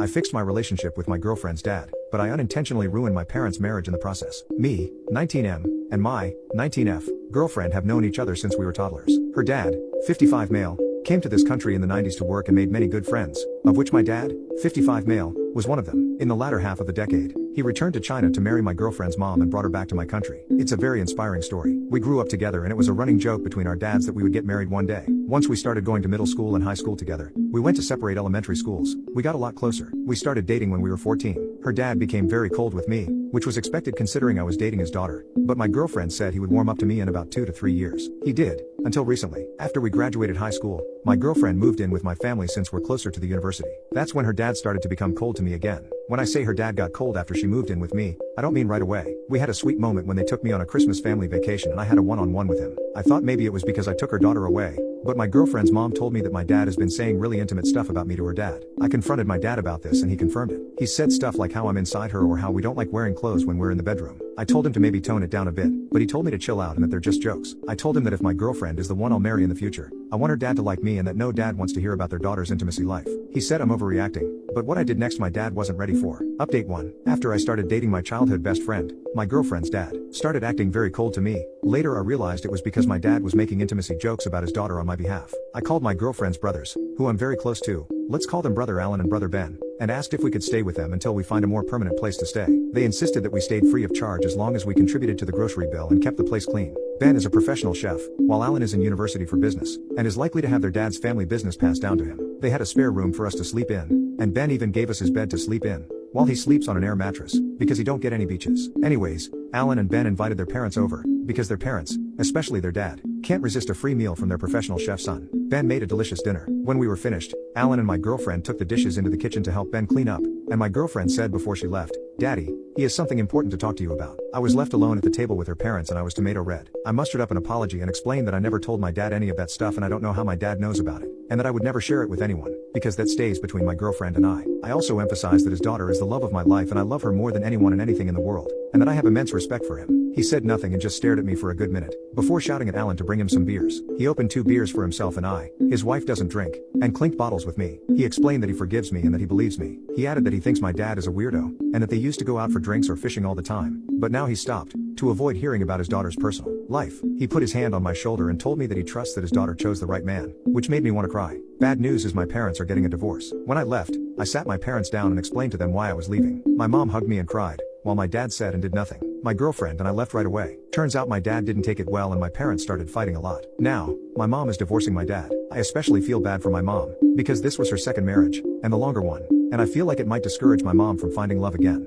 I fixed my relationship with my girlfriend's dad, but I unintentionally ruined my parents' marriage in the process. Me, 19M, and my, 19F, girlfriend have known each other since we were toddlers. Her dad, 55 male, came to this country in the 90s to work and made many good friends, of which my dad, 55 male, was one of them. In the latter half of the decade, he returned to China to marry my girlfriend's mom and brought her back to my country. It's a very inspiring story. We grew up together and it was a running joke between our dads that we would get married one day. Once we started going to middle school and high school together, we went to separate elementary schools. We got a lot closer. We started dating when we were 14. Her dad became very cold with me, which was expected considering I was dating his daughter, but my girlfriend said he would warm up to me in about 2 to 3 years. He did, until recently. After we graduated high school, my girlfriend moved in with my family since we're closer to the university. That's when her dad started to become cold to me again. When I say her dad got cold after she moved in with me, I don't mean right away. We had a sweet moment when they took me on a Christmas family vacation and I had a one-on-one with him. I thought maybe it was because I took her daughter away, but my girlfriend's mom told me that my dad has been saying really intimate stuff about me to her dad. I confronted my dad about this and he confirmed it. He said stuff like how I'm inside her or how we don't like wearing clothes when we're in the bedroom. I told him to maybe tone it down a bit, but he told me to chill out and that they're just jokes. I told him that if my girlfriend is the one I'll marry in the future, I want her dad to like me and that no dad wants to hear about their daughter's intimacy life. He said I'm overreacting, but what I did next my dad wasn't ready for. Update 1. After I started dating my childhood best friend, my girlfriend's dad started acting very cold to me. Later I realized it was because my dad was making intimacy jokes about his daughter on my behalf. I called my girlfriend's brothers, who I'm very close to, let's call them Brother Alan and Brother Ben, and asked if we could stay with them until we find a more permanent place to stay. They insisted that we stayed free of charge as long as we contributed to the grocery bill and kept the place clean. Ben is a professional chef, while Alan is in university for business, and is likely to have their dad's family business passed down to him. They had a spare room for us to sleep in, and Ben even gave us his bed to sleep in, while he sleeps on an air mattress, because he don't get any beaches. Anyways, Alan and Ben invited their parents over, because their parents, especially their dad, can't resist a free meal from their professional chef's son. Ben made a delicious dinner. When we were finished, Alan and my girlfriend took the dishes into the kitchen to help Ben clean up, and my girlfriend said before she left, "Daddy, he has something important to talk to you about." I was left alone at the table with her parents and I was tomato red. I mustered up an apology and explained that I never told my dad any of that stuff and I don't know how my dad knows about it, and that I would never share it with anyone, because that stays between my girlfriend and I. I also emphasized that his daughter is the love of my life and I love her more than anyone and anything in the world, and that I have immense respect for him. He said nothing and just stared at me for a good minute, before shouting at Alan to bring him some beers. He opened 2 beers for himself and I, his wife doesn't drink, and clinked bottles with me. He explained that he forgives me and that he believes me. He added that he thinks my dad is a weirdo, and that they used to go out for drinks or fishing all the time, but now he stopped, to avoid hearing about his daughter's personal life. He put his hand on my shoulder and told me that he trusts that his daughter chose the right man, which made me want to cry. Bad news is my parents are getting a divorce. When I left, I sat my parents down and explained to them why I was leaving. My mom hugged me and cried, while my dad said and did nothing. My girlfriend and I left right away. Turns out my dad didn't take it well and my parents started fighting a lot. Now, my mom is divorcing my dad. I especially feel bad for my mom, because this was her second marriage, and the longer one, and I feel like it might discourage my mom from finding love again.